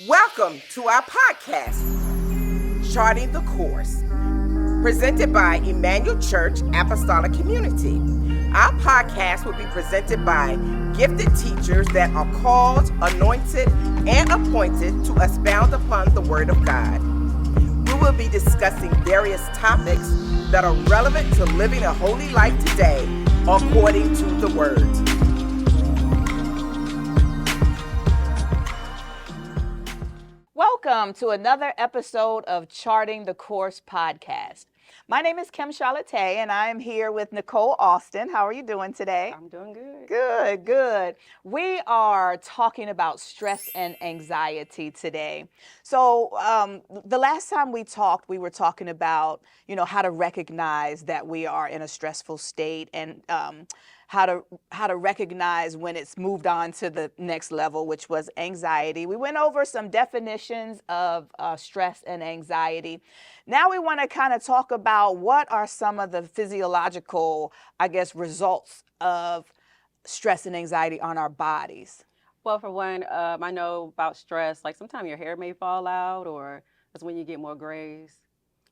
Welcome to our podcast, Charting the Course, presented by Emmanuel Church Apostolic Community. Our podcast will be presented by gifted teachers that are called, anointed, and appointed to expound upon the Word of God. We will be discussing various topics that are relevant to living a holy life today according to the Word. Welcome to another episode of Charting the Course podcast. My name is Kim Charlotte, and I am here with Nicole Austin. How are you doing today? I'm doing good. Good. We are talking about stress and anxiety today. So the last time we talked, we were talking about, how to recognize that we are in a stressful state and how to recognize when it's moved on to the next level, which was anxiety. We went over some definitions of stress and anxiety. Now we want to kind of talk about what are some of the physiological, results of stress and anxiety on our bodies. Well, for one, I know about stress, like sometimes your hair may fall out, or that's when you get more grays.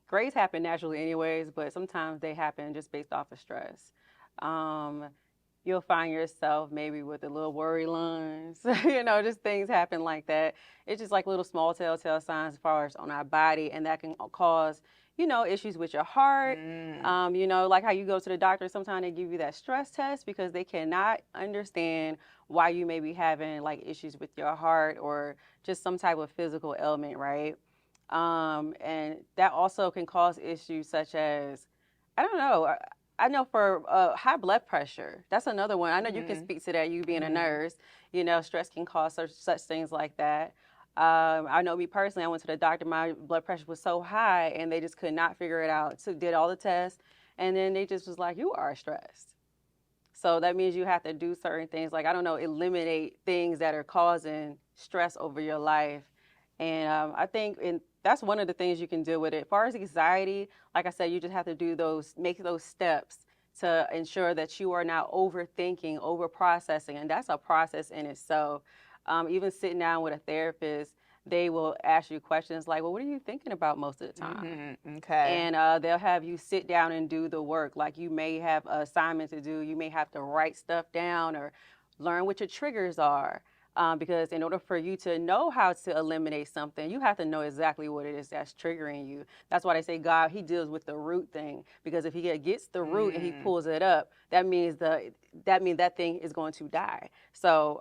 Grays happen naturally anyways, but sometimes they happen just based off of stress. You'll find yourself maybe with a little worry lines, just things happen like that. It's just like little small telltale signs as far as on our body, and that can cause, issues with your heart. Like how you go to the doctor, sometimes they give you that stress test because they cannot understand why you may be having like issues with your heart or just some type of physical ailment, right? And that also can cause issues such as, I don't know, I know for high blood pressure, that's another one. I know you can speak to that, you being a nurse. Stress can cause such things like that. I know me personally, I went to the doctor, my blood pressure was so high and they just could not figure it out. So did all the tests and then they just was like, you are stressed. So that means you have to do certain things, like, eliminate things that are causing stress over your life. And I think that's one of the things you can do with it. As far as anxiety, like I said, you just have to make those steps to ensure that you are not overthinking, over-processing, and that's a process in itself. Even sitting down with a therapist, they will ask you questions like, well, what are you thinking about most of the time? Okay. And they'll have you sit down and do the work. Like you may have an assignment to do. You may have to write stuff down or learn what your triggers are. Because in order for you to know how to eliminate something, you have to know exactly what it is that's triggering you. That's why they say God, he deals with the root thing. Because if he gets the root and he pulls it up, that means that thing is going to die. So,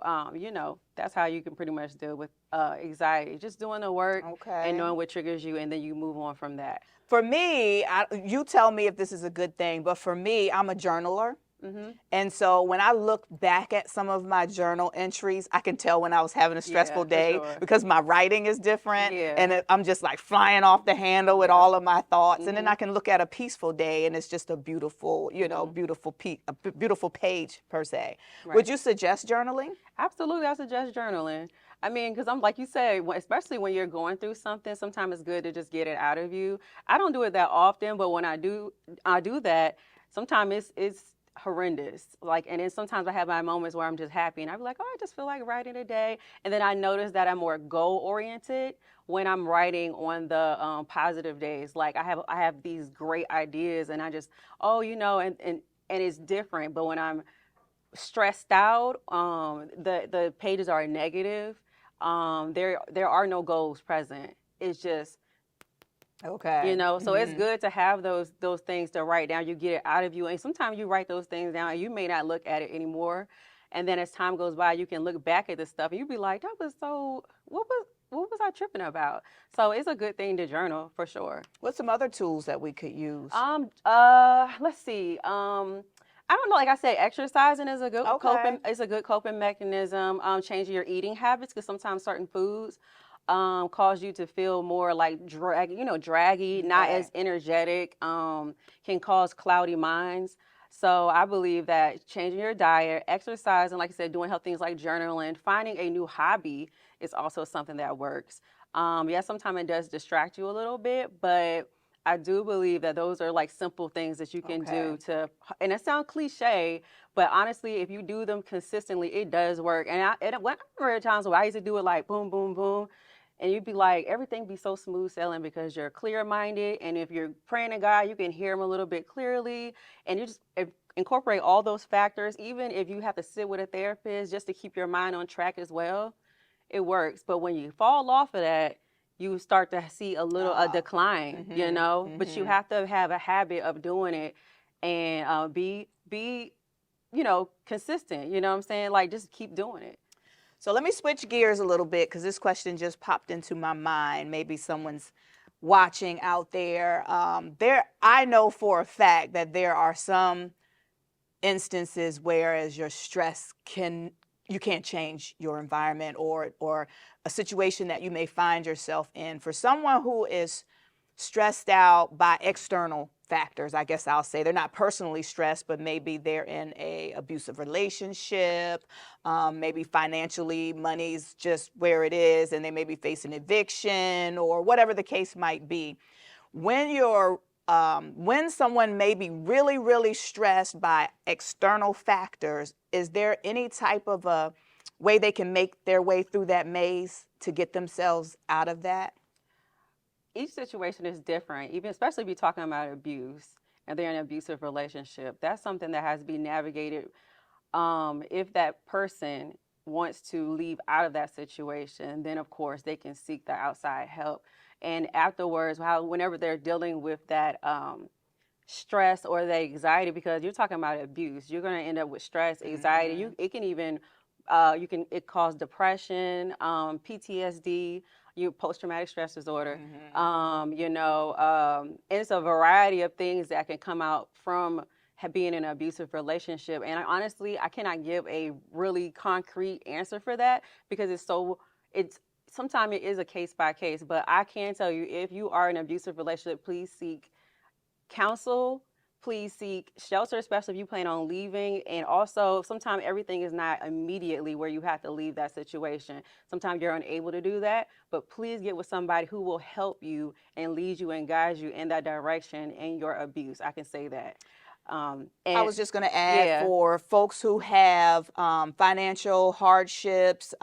that's how you can pretty much deal with anxiety. Just doing the work and knowing what triggers you, and then you move on from that. For me, you tell me if this is a good thing, but for me, I'm a journaler. And so when I look back at some of my journal entries, I can tell when I was having a stressful day because my writing is different and I'm just like flying off the handle with all of my thoughts. And then I can look at a peaceful day and it's just a beautiful, beautiful page per se. Right. Would you suggest journaling? Absolutely, I suggest journaling. I mean, because I'm like you said, especially when you're going through something, sometimes it's good to just get it out of you. I don't do it that often, but when I do that. Sometimes it's horrendous. And then sometimes I have my moments where I'm just happy and I'll be like, oh, I just feel like writing today. And then I notice that I'm more goal oriented when I'm writing on the positive days. Like I have these great ideas and I just, and it's different. But when I'm stressed out, the pages are negative. There are no goals present. It's just, okay. So it's good to have those things to write down. You get it out of you. And sometimes you write those things down and you may not look at it anymore. And then as time goes by, you can look back at the stuff and you'll be like, that was so, what was I tripping about? So it's a good thing to journal for sure. What's some other tools that we could use? Let's see. I don't know. Like I said, exercising is a good coping mechanism. Changing your eating habits, because sometimes certain foods cause you to feel more like draggy, not as energetic, can cause cloudy minds. So I believe that changing your diet, exercising, like I said, doing health things like journaling, finding a new hobby is also something that works. Sometimes it does distract you a little bit, but I do believe that those are like simple things that you can do to, and it sounds cliche, but honestly, if you do them consistently, it does work. And I remember times where I used to do it like boom, boom, boom. And you'd be like, everything be so smooth sailing because you're clear minded. And if you're praying to God, you can hear him a little bit clearly. And you just incorporate all those factors, even if you have to sit with a therapist just to keep your mind on track as well, it works. But when you fall off of that, you start to see a decline, but you have to have a habit of doing it and be consistent, you know what I'm saying? Like, just keep doing it. So let me switch gears a little bit because this question just popped into my mind. Maybe someone's watching out there. I know for a fact that there are some instances where as your stress you can't change your environment or a situation that you may find yourself in. For someone who is stressed out by external factors, I guess I'll say, they're not personally stressed, but maybe they're in a abusive relationship, maybe financially money's just where it is, and they may be facing eviction or whatever the case might be. When someone may be really, really stressed by external factors, is there any type of a way they can make their way through that maze to get themselves out of that? Each situation is different, even especially if you're talking about abuse and they're in an abusive relationship. That's something that has to be navigated. If that person wants to leave out of that situation, then of course they can seek the outside help. And afterwards, whenever they're dealing with that stress or the anxiety, because you're talking about abuse, you're going to end up with stress, anxiety. It can even it cause depression, PTSD, post-traumatic stress disorder. It's a variety of things that can come out from being in an abusive relationship. And honestly, I cannot give a really concrete answer for that because sometimes it is a case by case. But I can tell you, if you are in an abusive relationship, please seek counsel. Please seek shelter, especially if you plan on leaving. And also, sometimes everything is not immediately where you have to leave that situation. Sometimes you're unable to do that, but please get with somebody who will help you and lead you and guide you in that direction in your abuse. I can say that. I was just going to add, for folks who have financial hardships,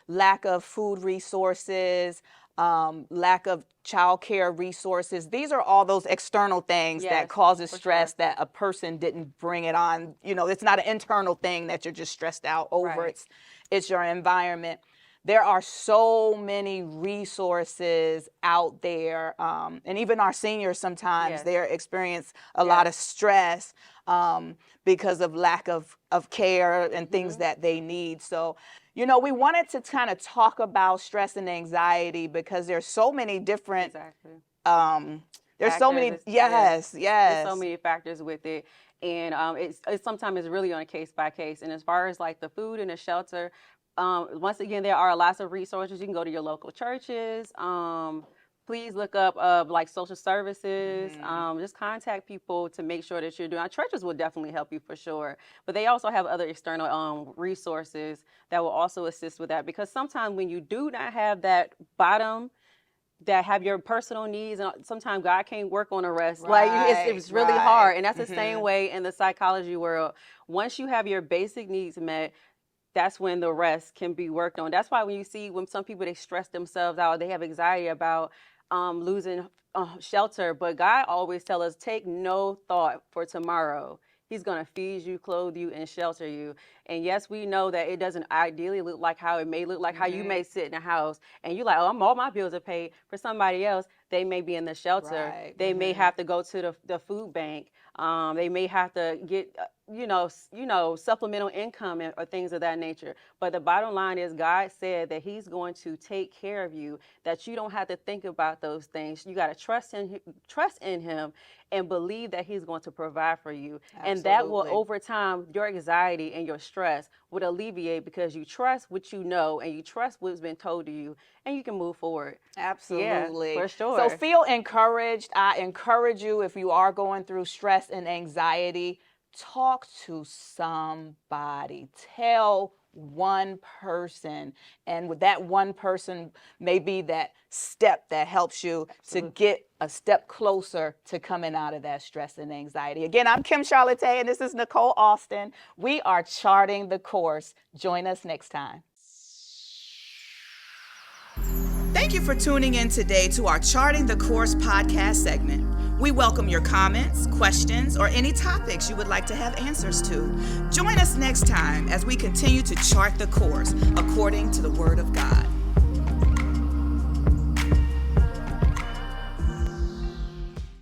lack of food resources, lack of child care resources. These are all those external things that causes stress that a person didn't bring it on. It's not an internal thing that you're just stressed out over. Right. It's your environment. There are so many resources out there, and even our seniors sometimes they experience a lot of stress because of lack of care and things that they need. So, we wanted to kind of talk about stress and anxiety because there's so many different there's so many there's so many factors with it. And it's sometimes really on a case by case. And as far as like the food and the shelter, once again, there are lots of resources. You can go to your local churches. Please look up like social services. Just contact people to make sure that you're doing. Churches will definitely help you for sure, but they also have other external resources that will also assist with that. Because sometimes when you do not have that bottom, that have your personal needs, and sometimes God can't work on the rest. Like it's really hard, and that's the same way in the psychology world. Once you have your basic needs met, that's when the rest can be worked on. That's why when some people, they stress themselves out, they have anxiety about losing shelter. But God always tells us, take no thought for tomorrow. He's going to feed you, clothe you, and shelter you. And yes, we know that it doesn't ideally look like how it may look like how you may sit in a house and you're like, oh, all my bills are paid. For somebody else, they may be in the shelter. Right. They may have to go to the food bank. They may have to get, supplemental income or things of that nature. But the bottom line is God said that he's going to take care of you, that you don't have to think about those things. You got to trust in him and believe that he's going to provide for you. Absolutely. And that will, over time, your anxiety and your stress would alleviate because you trust what you know and you trust what's been told to you, and you can move forward. Absolutely. Yeah, for sure. So feel encouraged. I encourage you, if you are going through stress and anxiety, talk to somebody. Tell one person, and with that one person may be that step that helps you to get a step closer to coming out of that stress and anxiety. Again, I'm Kim Charlotte, and this is Nicole Austin. We are charting the course. Join us next time. Thank you for tuning in today to our Charting the Course podcast segment. We welcome your comments, questions, or any topics you would like to have answers to. Join us next time as we continue to chart the course according to the Word of God.